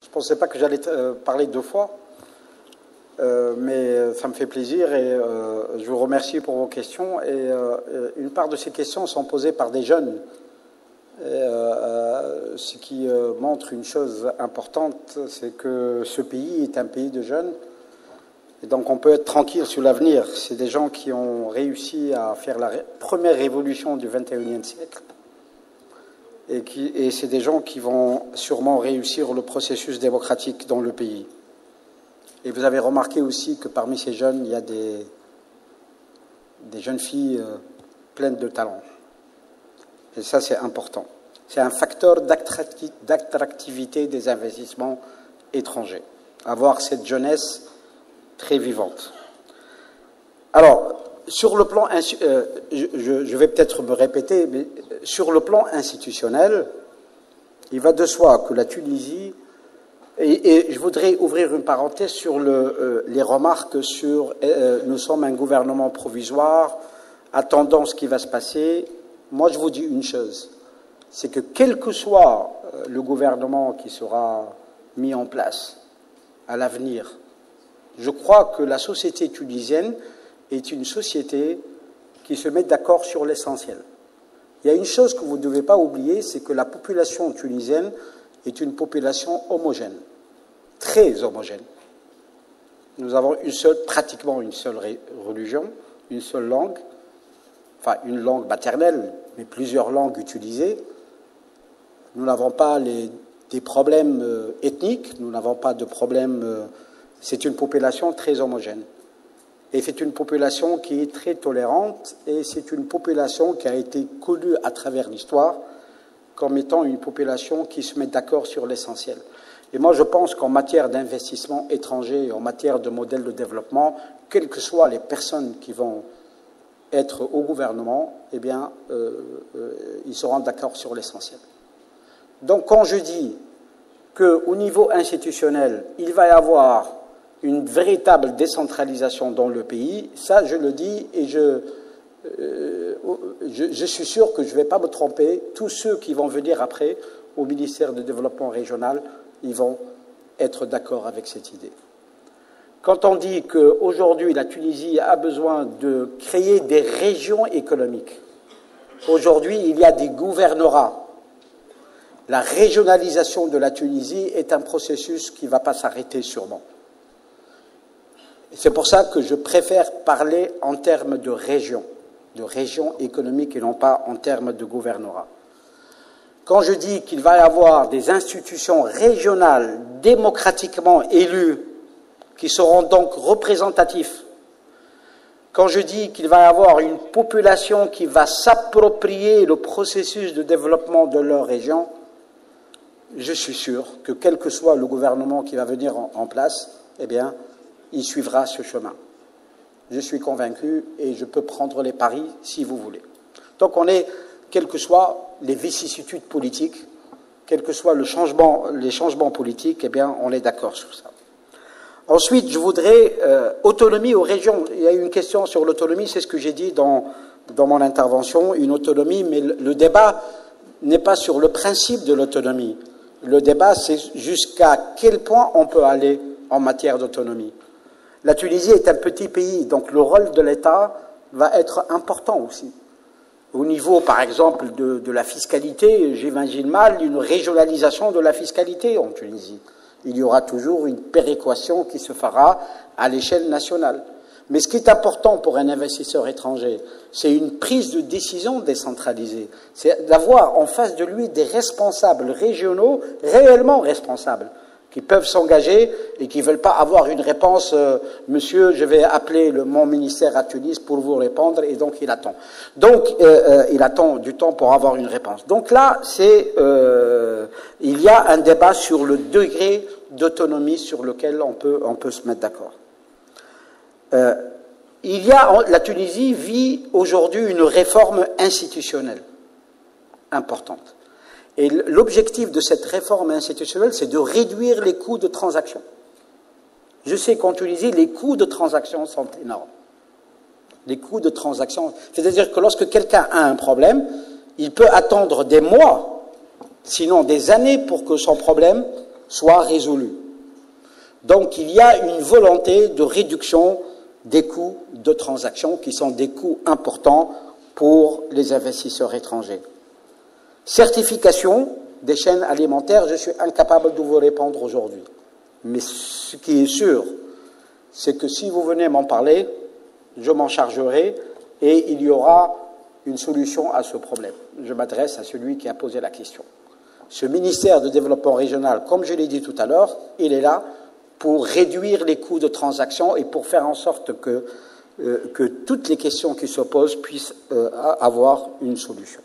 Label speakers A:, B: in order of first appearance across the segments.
A: Je ne pensais pas que j'allais parler 2 fois, mais ça me fait plaisir et je vous remercie pour vos questions. Et une part de ces questions sont posées par des jeunes, ce qui montre une chose importante, c'est que ce pays est un pays de jeunes. Et donc on peut être tranquille sur l'avenir. C'est des gens qui ont réussi à faire la première révolution du XXIe siècle. Et c'est des gens qui vont sûrement réussir le processus démocratique dans le pays. Et vous avez remarqué aussi que parmi ces jeunes, il y a des jeunes filles pleines de talent. Et ça, c'est important. C'est un facteur d'attractivité des investissements étrangers. Avoir cette jeunesse très vivante. Alors, sur le plan, je vais peut-être me répéter, mais sur le plan institutionnel, il va de soi que la Tunisie, et je voudrais ouvrir une parenthèse sur les remarques sur nous sommes un gouvernement provisoire, attendant ce qui va se passer. Moi, je vous dis une chose, c'est que quel que soit le gouvernement qui sera mis en place à l'avenir, je crois que la société tunisienne est une société qui se met d'accord sur l'essentiel. Il y a une chose que vous ne devez pas oublier, c'est que la population tunisienne est une population homogène, très homogène. Nous avons pratiquement une seule religion, une seule langue, enfin une langue maternelle, mais plusieurs langues utilisées. Nous n'avons pas des problèmes ethniques, nous n'avons pas de problèmes. C'est une population très homogène. Et c'est une population qui est très tolérante et c'est une population qui a été connue à travers l'histoire comme étant une population qui se met d'accord sur l'essentiel. Et moi, je pense qu'en matière d'investissement étranger, en matière de modèle de développement, quelles que soient les personnes qui vont être au gouvernement, eh bien, ils seront d'accord sur l'essentiel. Donc, quand je dis qu'au niveau institutionnel, il va y avoir une véritable décentralisation dans le pays, ça je le dis et je suis sûr que je ne vais pas me tromper. Tous ceux qui vont venir après au ministère du Développement régional, ils vont être d'accord avec cette idée. Quand on dit qu'aujourd'hui la Tunisie a besoin de créer des régions économiques, aujourd'hui il y a des gouvernorats. La régionalisation de la Tunisie est un processus qui ne va pas s'arrêter sûrement. C'est pour ça que je préfère parler en termes de région économique et non pas en termes de gouvernorat. Quand je dis qu'il va y avoir des institutions régionales démocratiquement élues qui seront donc représentatifs, quand je dis qu'il va y avoir une population qui va s'approprier le processus de développement de leur région, je suis sûr que quel que soit le gouvernement qui va venir en place, eh bien, il suivra ce chemin. Je suis convaincu et je peux prendre les paris si vous voulez. Donc on est, quelles que soient les vicissitudes politiques, quels que soient les changements politiques, eh bien on est d'accord sur ça. Ensuite, je voudrais autonomie aux régions. Il y a eu une question sur l'autonomie, c'est ce que j'ai dit dans mon intervention, une autonomie, mais le débat n'est pas sur le principe de l'autonomie. Le débat, c'est jusqu'à quel point on peut aller en matière d'autonomie. La Tunisie est un petit pays, donc le rôle de l'État va être important aussi. Au niveau, par exemple, de la fiscalité, j'imagine mal une régionalisation de la fiscalité en Tunisie. Il y aura toujours une péréquation qui se fera à l'échelle nationale. Mais ce qui est important pour un investisseur étranger, c'est une prise de décision décentralisée. C'est d'avoir en face de lui des responsables régionaux réellement responsables, qui peuvent s'engager et qui ne veulent pas avoir une réponse monsieur, je vais appeler mon ministère à Tunis pour vous répondre, et donc il attend. Donc, il attend du temps pour avoir une réponse. Donc là, il y a un débat sur le degré d'autonomie sur lequel on peut se mettre d'accord. La Tunisie vit aujourd'hui une réforme institutionnelle importante. Et l'objectif de cette réforme institutionnelle, c'est de réduire les coûts de transaction. Je sais qu'en Tunisie, les coûts de transaction sont énormes. Les coûts de transaction, c'est-à-dire que lorsque quelqu'un a un problème, il peut attendre des mois, sinon des années, pour que son problème soit résolu. Donc il y a une volonté de réduction des coûts de transaction qui sont des coûts importants pour les investisseurs étrangers. Certification des chaînes alimentaires, je suis incapable de vous répondre aujourd'hui. Mais ce qui est sûr, c'est que si vous venez m'en parler, je m'en chargerai et il y aura une solution à ce problème. Je m'adresse à celui qui a posé la question. Ce ministère de développement régional, comme je l'ai dit tout à l'heure, il est là pour réduire les coûts de transaction et pour faire en sorte que toutes les questions qui se posent puissent avoir une solution.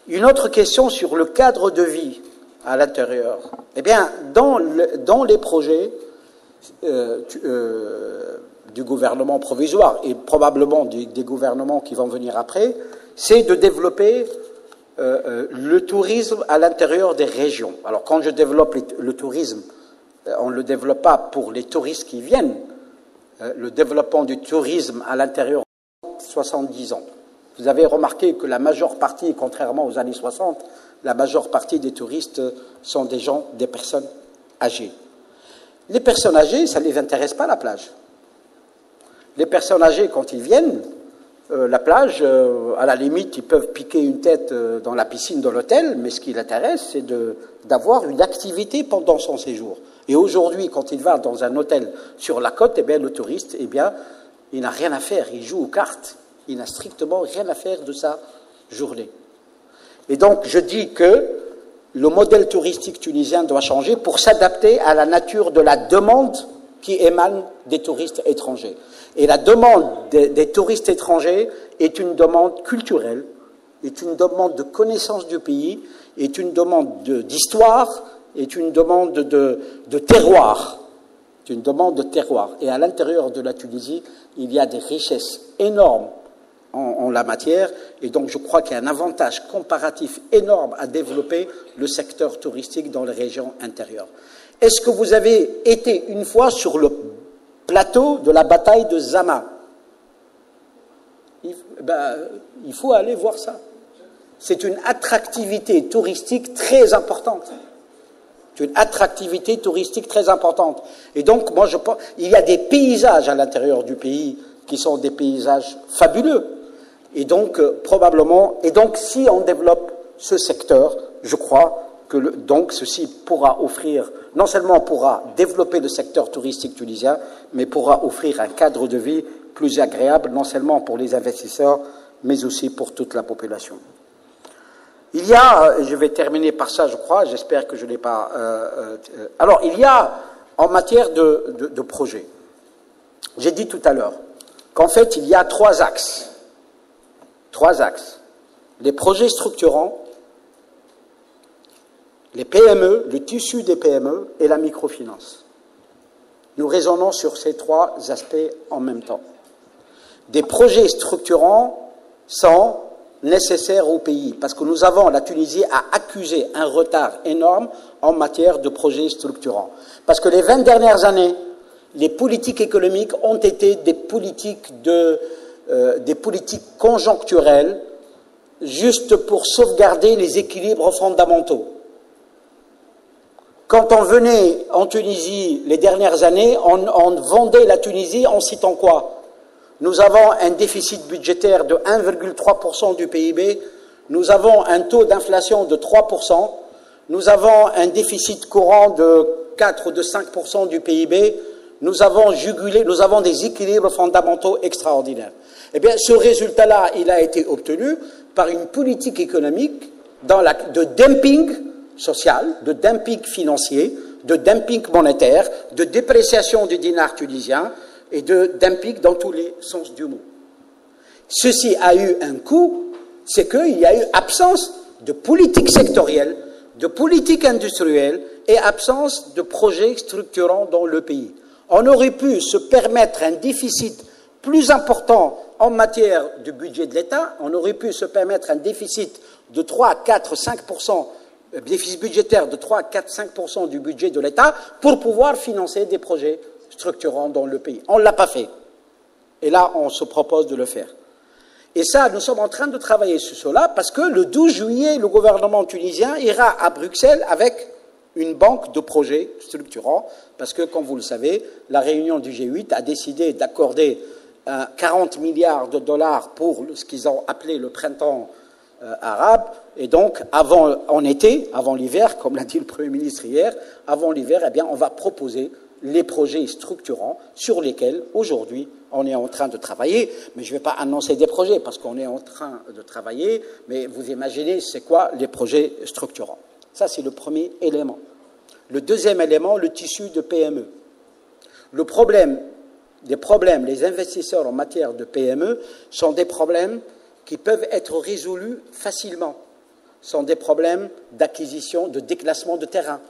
A: Une autre question sur le cadre de vie à l'intérieur. Eh bien, dans les projets du gouvernement provisoire et probablement des gouvernements qui vont venir après, c'est de développer le tourisme à l'intérieur des régions. Alors, quand je développe le tourisme, on ne le développe pas pour les touristes qui viennent. Le développement du tourisme à l'intérieur de 70 ans. Vous avez remarqué que la majeure partie, contrairement aux années 60, la majeure partie des touristes sont des personnes âgées. Les personnes âgées, ça ne les intéresse pas la plage. Les personnes âgées, quand ils viennent, la plage, à la limite, ils peuvent piquer une tête dans la piscine de l'hôtel, mais ce qui l'intéresse, c'est d'avoir une activité pendant son séjour. Et aujourd'hui, quand il va dans un hôtel sur la côte, eh bien, le touriste, eh bien, il n'a rien à faire. Il joue aux cartes. Il n'a strictement rien à faire de sa journée. Et donc, je dis que le modèle touristique tunisien doit changer pour s'adapter à la nature de la demande qui émane des touristes étrangers. Et la demande des touristes étrangers est une demande culturelle, est une demande de connaissance du pays, est une demande d'histoire, est une demande de terroir. C'est une demande de terroir. Et à l'intérieur de la Tunisie, il y a des richesses énormes en la matière. Et donc, je crois qu'il y a un avantage comparatif énorme à développer le secteur touristique dans les régions intérieures. Est-ce que vous avez été une fois sur le plateau de la bataille de Zama? Il faut aller voir ça. C'est une attractivité touristique très importante. C'est une attractivité touristique très importante. Et donc, moi, je pense, il y a des paysages à l'intérieur du pays qui sont des paysages fabuleux. Et donc, probablement, et donc, si on développe ce secteur, je crois que donc ceci pourra offrir, non seulement pourra développer le secteur touristique tunisien, mais pourra offrir un cadre de vie plus agréable, non seulement pour les investisseurs, mais aussi pour toute la population. Il y a, je vais terminer par ça, je crois, j'espère que je n'ai pas... alors, il y a, en matière de projets, j'ai dit tout à l'heure qu'en fait, il y a trois axes. Trois axes. Les projets structurants, les PME, le tissu des PME et la microfinance. Nous raisonnons sur ces trois aspects en même temps. Des projets structurants sont nécessaires au pays, parce que nous avons, la Tunisie a accusé un retard énorme en matière de projets structurants. Parce que les 20 dernières années, les politiques économiques ont été des politiques conjoncturelles, juste pour sauvegarder les équilibres fondamentaux. Quand on venait en Tunisie les dernières années, on vendait la Tunisie en citant quoi? Nous avons un déficit budgétaire de 1,3% du PIB, nous avons un taux d'inflation de 3%, nous avons un déficit courant de 4 ou de 5% du PIB, nous avons des équilibres fondamentaux extraordinaires. Eh bien, ce résultat-là, il a été obtenu par une politique économique de dumping social, de dumping financier, de dumping monétaire, de dépréciation du dinar tunisien, et de dumping dans tous les sens du mot. Ceci a eu un coût, c'est qu'il y a eu absence de politique sectorielle, de politique industrielle et absence de projets structurants dans le pays. On aurait pu se permettre un déficit plus important en matière de budget de l'État, on aurait pu se permettre un déficit de 3, 4, 5%, déficit budgétaire de 3, 4, 5% du budget de l'État pour pouvoir financer des projets structurants dans le pays. On ne l'a pas fait. Et là, on se propose de le faire. Et ça, nous sommes en train de travailler sur cela parce que le 12 juillet, le gouvernement tunisien ira à Bruxelles avec une banque de projets structurants, parce que, comme vous le savez, la réunion du G8 a décidé d'accorder 40 milliards de dollars pour ce qu'ils ont appelé le printemps arabe, et donc, en été, avant l'hiver, comme l'a dit le Premier ministre hier, avant l'hiver, eh bien, on va proposer les projets structurants sur lesquels, aujourd'hui, on est en train de travailler. Mais je ne vais pas annoncer des projets parce qu'on est en train de travailler, mais vous imaginez c'est quoi les projets structurants. Ça, c'est le premier élément. Le deuxième élément, le tissu de PME. Les investisseurs en matière de PME sont des problèmes qui peuvent être résolus facilement. Sont des problèmes d'acquisition, de déclassement de terrain.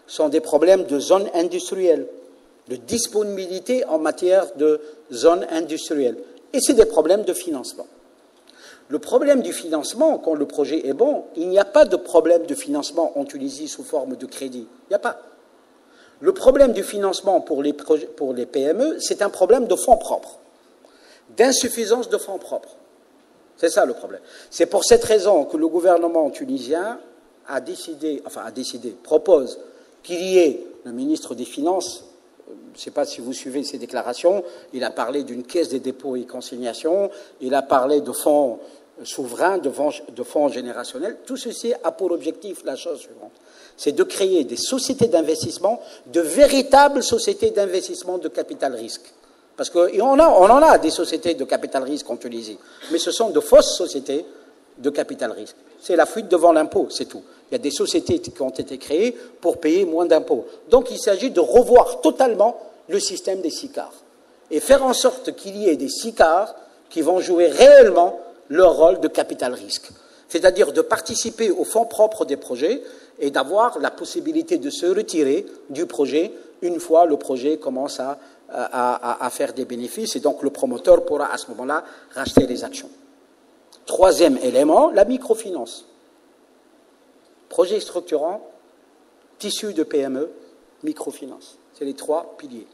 A: Sont des problèmes de zones industrielles, de disponibilité en matière de zones industrielles. Et c'est des problèmes de financement. Le problème du financement, quand le projet est bon, il n'y a pas de problème de financement en Tunisie sous forme de crédit. Il n'y a pas. Le problème du financement pour les PME, c'est un problème de fonds propres, d'insuffisance de fonds propres. C'est ça le problème. C'est pour cette raison que le gouvernement tunisien propose qu'il y ait le ministre des Finances. Je ne sais pas si vous suivez ces déclarations, il a parlé d'une caisse des dépôts et consignations, il a parlé de fonds souverains, de fonds générationnels. Tout ceci a pour objectif la chose suivante, c'est de créer des sociétés d'investissement, de véritables sociétés d'investissement de capital risque. Parce qu'on en a des sociétés de capital risque en Tunisie, mais ce sont de fausses sociétés de capital risque. C'est la fuite devant l'impôt, c'est tout. Il y a des sociétés qui ont été créées pour payer moins d'impôts. Donc il s'agit de revoir totalement le système des SICAR et faire en sorte qu'il y ait des SICAR qui vont jouer réellement leur rôle de capital risque. C'est-à-dire de participer aux fonds propres des projets et d'avoir la possibilité de se retirer du projet une fois le projet commence à faire des bénéfices et donc le promoteur pourra à ce moment-là racheter les actions. Troisième élément, la microfinance. Projet structurant, tissu de PME, microfinance. C'est les trois piliers.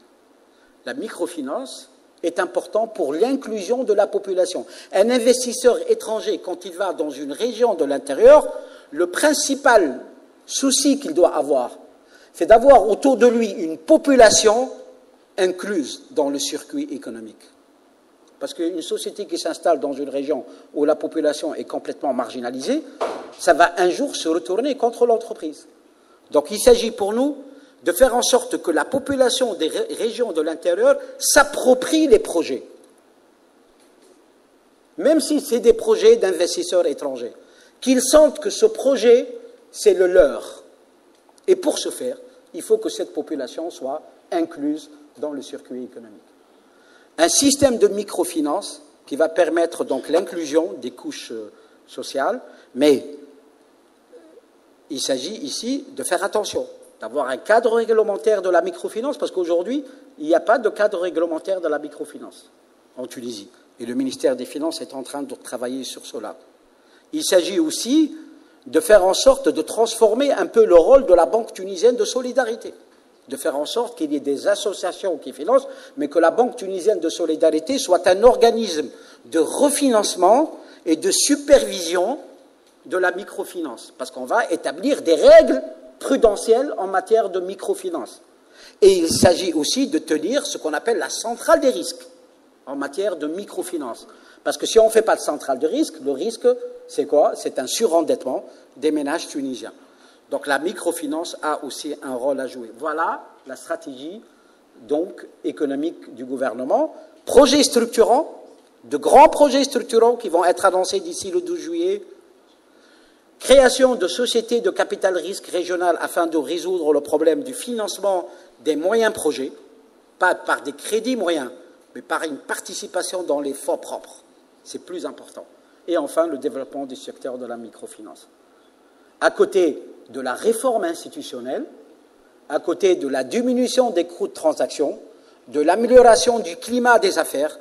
A: La microfinance est important pour l'inclusion de la population. Un investisseur étranger, quand il va dans une région de l'intérieur, le principal souci qu'il doit avoir, c'est d'avoir autour de lui une population incluse dans le circuit économique. Parce qu'une société qui s'installe dans une région où la population est complètement marginalisée, ça va un jour se retourner contre l'entreprise. Donc il s'agit pour nous de faire en sorte que la population des régions de l'intérieur s'approprie les projets. Même si c'est des projets d'investisseurs étrangers. Qu'ils sentent que ce projet, c'est le leur. Et pour ce faire, il faut que cette population soit incluse dans le circuit économique. Un système de microfinance qui va permettre donc l'inclusion des couches sociales, mais il s'agit ici de faire attention, d'avoir un cadre réglementaire de la microfinance, parce qu'aujourd'hui, il n'y a pas de cadre réglementaire de la microfinance en Tunisie. Et le ministère des Finances est en train de travailler sur cela. Il s'agit aussi de faire en sorte de transformer un peu le rôle de la Banque tunisienne de solidarité, de faire en sorte qu'il y ait des associations qui financent, mais que la Banque tunisienne de solidarité soit un organisme de refinancement et de supervision de la microfinance, parce qu'on va établir des règles prudentielles en matière de microfinance. Et il s'agit aussi de tenir ce qu'on appelle la centrale des risques en matière de microfinance. Parce que si on ne fait pas de centrale de risque, le risque, c'est quoi? C'est un surendettement des ménages tunisiens. Donc la microfinance a aussi un rôle à jouer. Voilà la stratégie donc économique du gouvernement. Projets structurants, de grands projets structurants qui vont être annoncés d'ici le 12 juillet. Création de sociétés de capital risque régional afin de résoudre le problème du financement des moyens projets, pas par des crédits moyens, mais par une participation dans les fonds propres. C'est plus important. Et enfin, le développement du secteur de la microfinance. À côté de la réforme institutionnelle, à côté de la diminution des coûts de transaction, de l'amélioration du climat des affaires,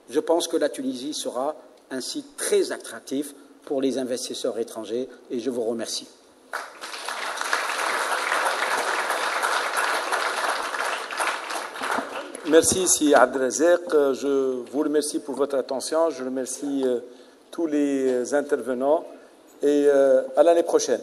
A: je pense que la Tunisie sera un site très attractif pour les investisseurs étrangers et je vous remercie.
B: Merci, Si Abdelrazek. Je vous remercie pour votre attention. Je remercie tous les intervenants et à l'année prochaine.